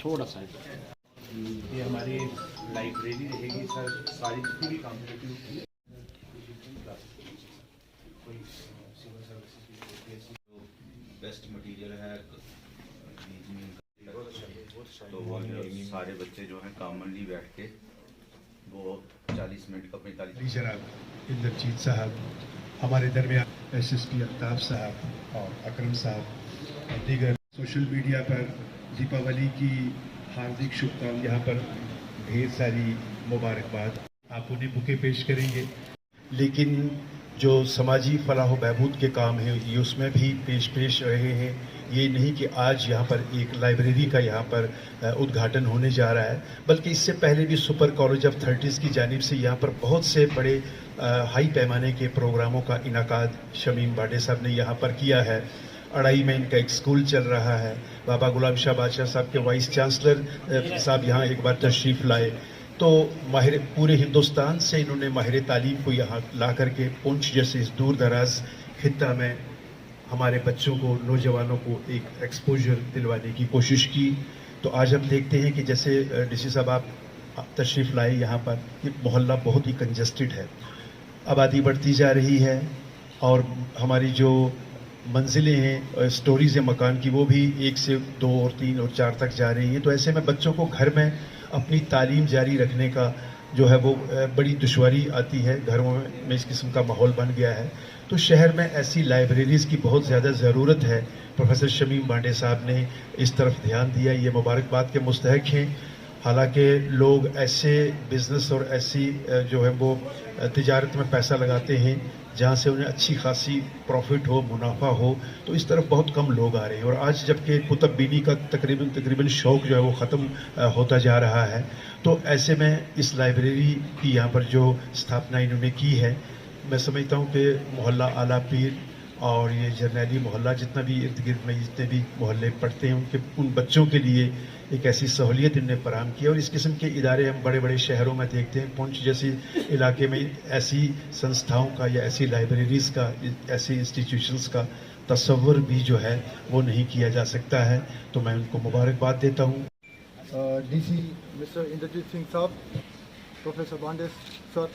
थोड़ा सा ये हमारी लाइब्रेरी रहेगी सर, सारी जितनी भी कॉम्पिटिटिव बेस्ट मटेरियल है तो वो सारे बच्चे जो हैं कॉमनली बैठ के वो 40 मिनट का 45 जनाब इंद्रजीत साहब हमारे दरमियान, SSP अल्ताफ साहब और अकरम साहब और दीगर सोशल मीडिया पर दीपावली की हार्दिक शुभकामनाएं, यहाँ पर ढेर सारी मुबारकबाद। आप उन्हें बुके पेश करेंगे, लेकिन जो समाजी फलाह बहबूद के काम हैं ये उसमें भी पेश रहे हैं। ये नहीं कि आज यहाँ पर एक लाइब्रेरी का यहाँ पर उद्घाटन होने जा रहा है, बल्कि इससे पहले भी सुपर कॉलेज ऑफ 30s की जानिब से यहाँ पर बहुत से बड़े हाई पैमाने के प्रोग्रामों का इनाकाद शमीम बाडे साहब ने यहाँ पर किया है। अड़ाई में इनका एक स्कूल चल रहा है। बाबा गुलाम शाह बादशाह साहब के वाइस चांसलर साहब यहाँ एक बार तशरीफ़ लाए, तो माहिर पूरे हिंदुस्तान से इन्होंने माहिर तालीम को यहाँ ला करके पुंछ जैसे इस दूर दराज खित्ता में हमारे बच्चों को, नौजवानों को एक एक्सपोजर दिलवाने की कोशिश की। तो आज हम देखते हैं कि जैसे DC साहब आप तशरीफ़ लाए यहाँ पर, ये मोहल्ला बहुत ही कंजस्टेड है, आबादी बढ़ती जा रही है और हमारी जो मंजिलें हैं, स्टोरीज़ हैं मकान की, वो भी 1 से 2 और 3 और 4 तक जा रही हैं। तो ऐसे में बच्चों को घर में अपनी तालीम जारी रखने का जो है वो बड़ी दुश्वारी आती है। घरों में इस किस्म का माहौल बन गया है, तो शहर में ऐसी लाइब्रेरीज़ की बहुत ज़्यादा ज़रूरत है। प्रोफेसर शमीम बांडे साहब ने इस तरफ ध्यान दिया, ये मुबारकबाद के मुस्तहक हैं। हालांकि लोग ऐसे बिज़नेस और ऐसी जो है वो तिजारत में पैसा लगाते हैं जहाँ से उन्हें अच्छी खासी प्रॉफिट हो, मुनाफा हो, तो इस तरफ बहुत कम लोग आ रहे हैं। और आज जबकि कुतुब बीनी का तकरीबन शौक़ जो है वो ख़त्म होता जा रहा है, तो ऐसे में इस लाइब्रेरी की यहाँ पर जो स्थापना इन्होंने की है, मैं समझता हूँ कि मोहल्ला आला पीर और ये जरनैली मोहल्ला जितना भी इर्द गिर्द में जितने भी मोहल्ले पड़ते हैं उन बच्चों के लिए एक ऐसी सहूलियत इन्होंने फराहम की। और इस किस्म के इदारे हम बड़े बड़े शहरों में देखते हैं, पुंछ जैसे इलाके में ऐसी संस्थाओं का या ऐसी लाइब्रेरीज़ का, ऐसी इंस्टीट्यूशंस का तस्वर भी जो है वो नहीं किया जा सकता है। तो मैं उनको मुबारकबाद देता हूँ। DC मिस्टर इंद्रजीत सिंह साहब, प्रोफेसर बांडे सर,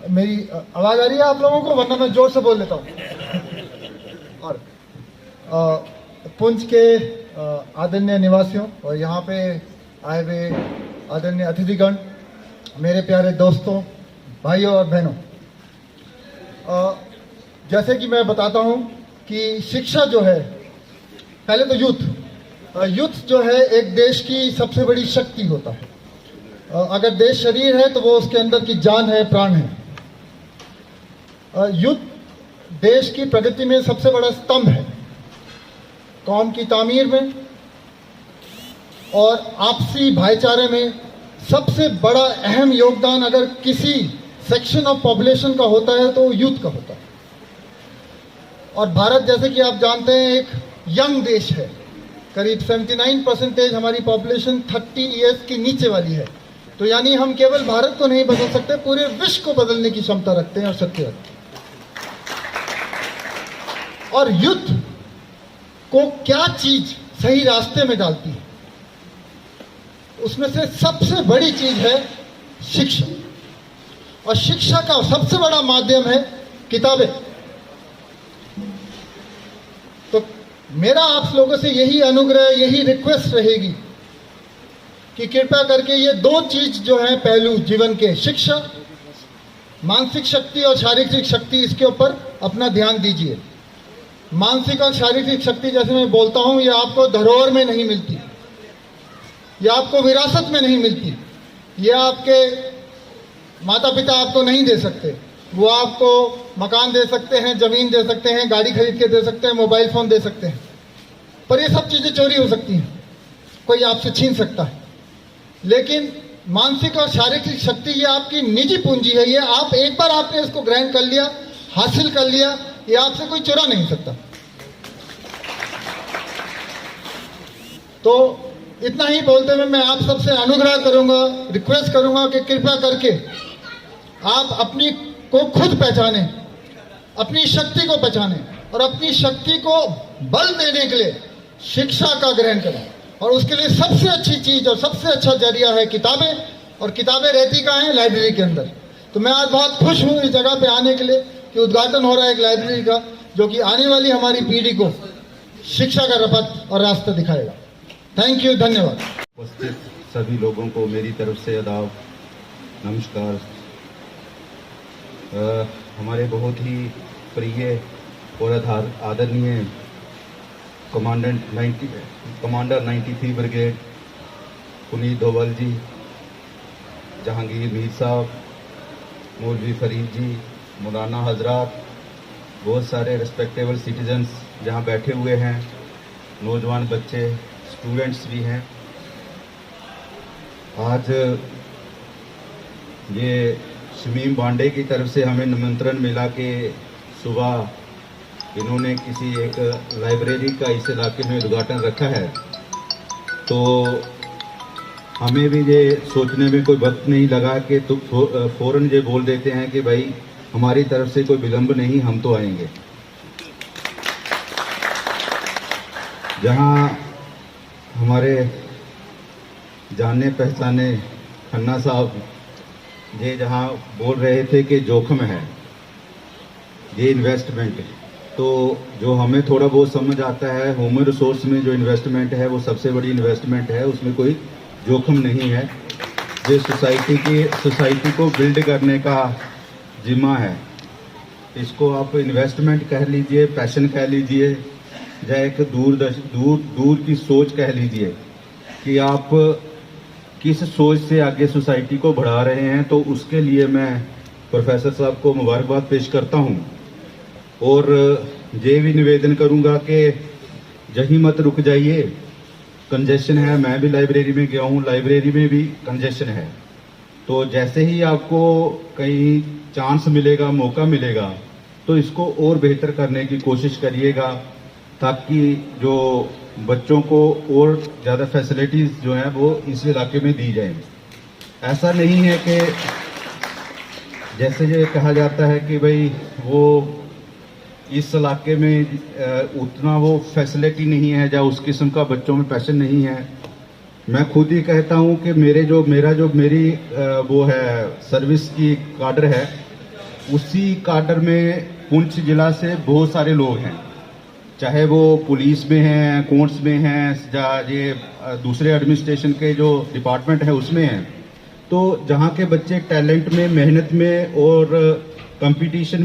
मेरी आवाज़ आ रही है आप लोगों को? वरना मैं जोर से बोल लेता हूँ। और पुंछ के आदरणीय निवासियों और यहाँ पे आए हुए आदरणीय अतिथिगण, मेरे प्यारे दोस्तों, भाइयों और बहनों, जैसे कि मैं बताता हूँ कि शिक्षा जो है, पहले तो यूथ जो है एक देश की सबसे बड़ी शक्ति होता है। अगर देश शरीर है तो वो उसके अंदर की जान है, प्राण है। यूथ देश की प्रगति में सबसे बड़ा स्तंभ है, कौम की तामीर में और आपसी भाईचारे में सबसे बड़ा अहम योगदान अगर किसी सेक्शन ऑफ पॉपुलेशन का होता है तो यूथ का होता है। और भारत, जैसे कि आप जानते हैं, एक यंग देश है। करीब 79% हमारी पॉपुलेशन 30 ईयर्स की नीचे वाली है। तो यानी हम केवल भारत को नहीं बदल सकते, पूरे विश्व को बदलने की क्षमता रखते हैं और शक्ति रखते हैं। और यूथ को क्या चीज सही रास्ते में डालती है, उसमें से सबसे बड़ी चीज है शिक्षा। और शिक्षा का सबसे बड़ा माध्यम है किताबें। तो मेरा आप लोगों से यही अनुग्रह, यही रिक्वेस्ट रहेगी कि कृपया करके ये 2 चीज जो है पहलू जीवन के, शिक्षा, मानसिक शक्ति और शारीरिक शक्ति, इसके ऊपर अपना ध्यान दीजिए। मानसिक और शारीरिक शक्ति, जैसे मैं बोलता हूं, ये आपको धरोहर में नहीं मिलती, ये आपको विरासत में नहीं मिलती, ये आपके माता पिता आपको नहीं दे सकते। वो आपको मकान दे सकते हैं, जमीन दे सकते हैं, गाड़ी खरीद के दे सकते हैं, मोबाइल फोन दे सकते हैं, पर ये सब चीजें चोरी हो सकती हैं, कोई आपसे छीन सकता है। लेकिन मानसिक और शारीरिक शक्ति ये आपकी निजी पूंजी है। ये आप एक बार आपने इसको ग्रहण कर लिया, हासिल कर लिया, ये आपसे कोई चुरा नहीं सकता। तो इतना ही बोलते हुए मैं आप सबसे अनुग्रह करूंगा, रिक्वेस्ट करूंगा कि कृपया करके आप अपनी को खुद पहचानें, अपनी शक्ति को पहचानें। और अपनी शक्ति को बल देने के लिए शिक्षा का ग्रहण करें। और उसके लिए सबसे अच्छी चीज और सबसे अच्छा जरिया है किताबें, और किताबें रहती कहाँ हैं? लाइब्रेरी के अंदर। तो मैं आज बहुत खुश हूँ इस जगह पे आने के लिए कि उद्घाटन हो रहा है एक लाइब्रेरी का, जो कि आने वाली हमारी पीढ़ी को शिक्षा का रपट और रास्ता दिखाएगा। थैंक यू, धन्यवाद। उपस्थित सभी लोगों को मेरी तरफ से आदाब, नमस्कार। हमारे बहुत ही प्रिय और आदरणीय कमांडर 93 ब्रिगेड पुनीत धोवल जी, जहांगीर मीर साहब, मौलवी फरीद जी, मौलाना हजरात, बहुत सारे रिस्पेक्टेबल सिटीजन्स जहां बैठे हुए हैं, नौजवान बच्चे, स्टूडेंट्स भी हैं। आज ये शमीम बांडे की तरफ से हमें निमंत्रण मिला कि सुबह इन्होंने किसी एक लाइब्रेरी का इस इलाके में उद्घाटन रखा है, तो हमें भी ये सोचने में कोई वक्त नहीं लगा कि तो फौरन ये बोल देते हैं कि भाई हमारी तरफ से कोई विलंब नहीं, हम तो आएंगे। जहां हमारे जाने पहचाने खन्ना साहब ये जहां बोल रहे थे कि जोखिम है ये इन्वेस्टमेंट, तो जो हमें थोड़ा बहुत समझ आता है, ह्यूमन रिसोर्स में जो इन्वेस्टमेंट है वो सबसे बड़ी इन्वेस्टमेंट है, उसमें कोई जोखिम नहीं है। ये सोसाइटी को बिल्ड करने का जिम्मा है। इसको आप इन्वेस्टमेंट कह लीजिए, पैशन कह लीजिए, या एक दूर की सोच कह लीजिए कि आप किस सोच से आगे सोसाइटी को बढ़ा रहे हैं। तो उसके लिए मैं प्रोफेसर साहब को मुबारकबाद पेश करता हूं और ये भी निवेदन करूंगा कि यहीं मत रुक जाइए। कंजेशन है, मैं भी लाइब्रेरी में गया हूं, लाइब्रेरी में भी कंजेशन है। तो जैसे ही आपको कहीं चांस मिलेगा, मौका मिलेगा, तो इसको और बेहतर करने की कोशिश करिएगा, ताकि जो बच्चों को और ज़्यादा फैसिलिटीज़ जो हैं वो इस इलाके में दी जाएं। ऐसा नहीं है कि जैसे ये कहा जाता है कि भाई वो इस इलाके में उतना वो फैसिलिटी नहीं है या उस किस्म का बच्चों में पैशन नहीं है। मैं खुद ही कहता हूं कि मेरी वो है सर्विस की काडर है, उसी काडर में पुंछ जिला से बहुत सारे लोग हैं, चाहे वो पुलिस में हैं, कोर्ट्स में हैं, या ये दूसरे एडमिनिस्ट्रेशन के जो डिपार्टमेंट है उसमें हैं। तो जहाँ के बच्चे टैलेंट में, मेहनत में और कंपटीशन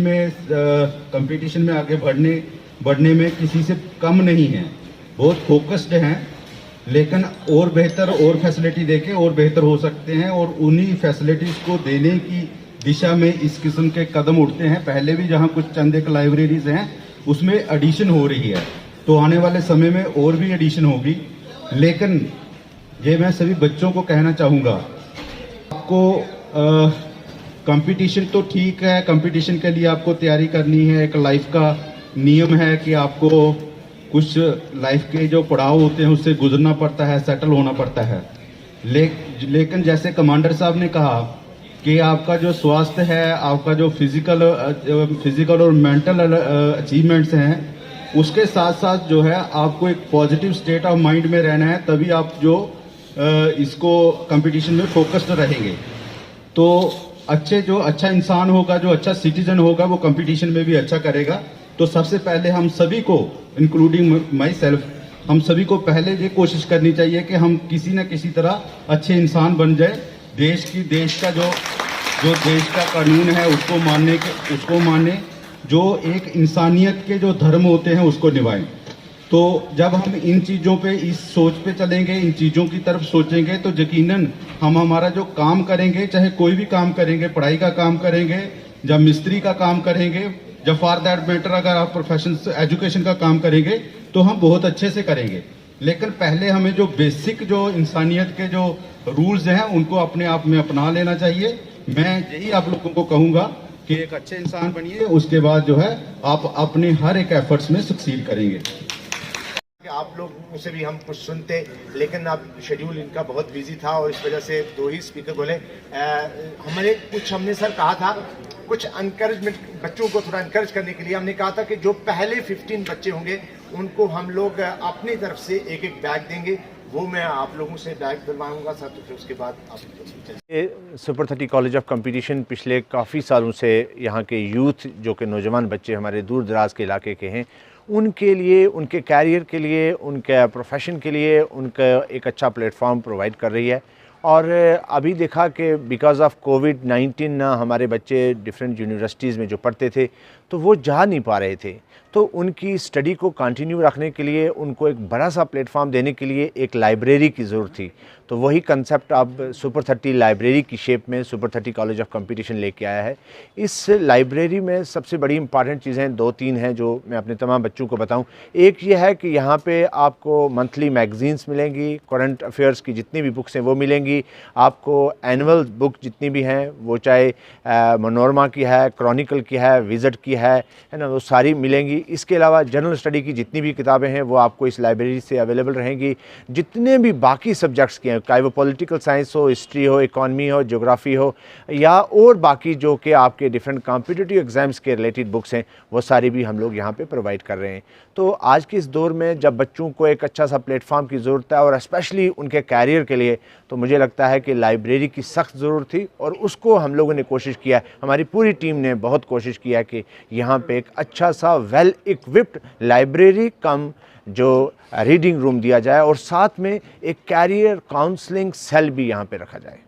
में आगे बढ़ने में किसी से कम नहीं हैं, बहुत फोकस्ड हैं, लेकिन और बेहतर और फैसिलिटी देके और बेहतर हो सकते हैं। और उन्हीं फैसिलिटीज़ को देने की दिशा में इस किस्म के कदम उठते हैं। पहले भी जहाँ कुछ चंद एक लाइब्रेरीज हैं उसमें एडिशन हो रही है, तो आने वाले समय में और भी एडिशन होगी। लेकिन ये मैं सभी बच्चों को कहना चाहूँगा, आपको कंपटीशन तो ठीक है, कंपटीशन के लिए आपको तैयारी करनी है, एक लाइफ का नियम है कि आपको कुछ लाइफ के जो पड़ाव होते हैं उससे गुजरना पड़ता है, सेटल होना पड़ता है। लेकिन जैसे कमांडर साहब ने कहा कि आपका जो स्वास्थ्य है, आपका जो फिजिकल और मेंटल अचीवमेंट्स हैं, उसके साथ साथ जो है आपको एक पॉजिटिव स्टेट ऑफ माइंड में रहना है, तभी आप जो इसको कंपटीशन में फोकस्ड रहेंगे। तो अच्छा इंसान होगा, जो अच्छा सिटीजन होगा, वो कंपटीशन में भी अच्छा करेगा। तो सबसे पहले हम सभी को, इंक्लूडिंग माई सेल्फ, हम सभी को पहले ये कोशिश करनी चाहिए कि हम किसी न किसी तरह अच्छे इंसान बन जाए। देश का जो देश का कानून है उसको माने, जो एक इंसानियत के जो धर्म होते हैं उसको निभाएं। तो जब हम इन चीज़ों पे, इस सोच पे चलेंगे, इन चीज़ों की तरफ सोचेंगे, तो यकीनन हम हमारा जो काम करेंगे, चाहे कोई भी काम करेंगे, पढ़ाई का काम करेंगे या मिस्त्री का काम करेंगे, या फॉर दैट मैटर अगर आप प्रोफेशन एजुकेशन का काम करेंगे, तो हम बहुत अच्छे से करेंगे। लेकिन पहले हमें जो बेसिक जो इंसानियत के जो रूल्स हैं उनको अपने आप में अपना लेना चाहिए। मैं यही आप लोगों को कहूँगा कि एक अच्छे इंसान बनिए, उसके बाद जो है आप अपने हर एक एफर्ट्स में सक्सीड करेंगे। आप लोग से भी हम कुछ सुनते, लेकिन अब शेड्यूल इनका बहुत बिजी था और इस वजह से दो ही स्पीकर बोले। हमने सर कहा था कुछ एनकरेजमेंट बच्चों को थोड़ा इनकरेज करने के लिए हमने कहा था कि जो पहले 15 बच्चे होंगे उनको हम लोग अपनी तरफ से एक एक बैग देंगे। वो मैं आप लोगों से बैग दिलवाऊंगा सर, तो फिर उसके बाद आप ये सुपर 30 कॉलेज ऑफ कंपटीशन पिछले काफ़ी सालों से यहाँ के यूथ जो कि नौजवान बच्चे हमारे दूर दराज के इलाके के हैं, उनके लिए, उनके कैरियर के लिए, उनके प्रोफेशन के लिए उनका एक अच्छा प्लेटफॉर्म प्रोवाइड कर रही है। और अभी देखा कि बिकॉज़ ऑफ कोविड-19 ना हमारे बच्चे डिफरेंट यूनिवर्सिटीज़ में जो पढ़ते थे तो वो जा नहीं पा रहे थे, तो उनकी स्टडी को कंटिन्यू रखने के लिए उनको एक बड़ा सा प्लेटफॉर्म देने के लिए एक लाइब्रेरी की ज़रूरत थी। तो वही कंसेप्ट अब सुपर 30 लाइब्रेरी की शेप में सुपर 30 कॉलेज ऑफ कंपटीशन लेके आया है। इस लाइब्रेरी में सबसे बड़ी इंपॉर्टेंट चीज़ें 2-3 हैं जो मैं अपने तमाम बच्चों को बताऊं। एक ये है कि यहाँ पे आपको मंथली मैगज़ीन्स मिलेंगी, करंट अफेयर्स की जितनी भी बुक्स हैं वो मिलेंगी, आपको एनुअल बुक जितनी भी हैं वो चाहे मनोरमा की है, क्रॉनिकल की है, विज़िट की है ना, वो सारी मिलेंगी। इसके अलावा जनरल स्टडी की जितनी भी किताबें हैं वो आपको इस लाइब्रेरी से अवेलेबल रहेंगी। जितने भी बाकी सब्जेक्ट्स के हैं, चाहे वो पॉलिटिकल साइंस हो, हिस्ट्री हो, इकॉनमी हो, ज्योग्राफी हो या और बाकी जो कि आपके डिफरेंट कॉम्पिटिटिव एग्ज़ाम्स के रिलेटेड बुक्स हैं, वो सारी भी हम लोग यहाँ पे प्रोवाइड कर रहे हैं। तो आज के इस दौर में जब बच्चों को एक अच्छा सा प्लेटफॉर्म की ज़रूरत है और स्पेशली उनके कैरियर के लिए, तो मुझे लगता है कि लाइब्रेरी की सख्त ज़रूरत थी और उसको हम लोगों ने कोशिश किया है, हमारी पूरी टीम ने बहुत कोशिश किया है कि यहाँ पे एक अच्छा सा वेल इक्विप्ड लाइब्रेरी कम जो रीडिंग रूम दिया जाए और साथ में एक कैरियर काउंसलिंग सेल भी यहाँ पे रखा जाए।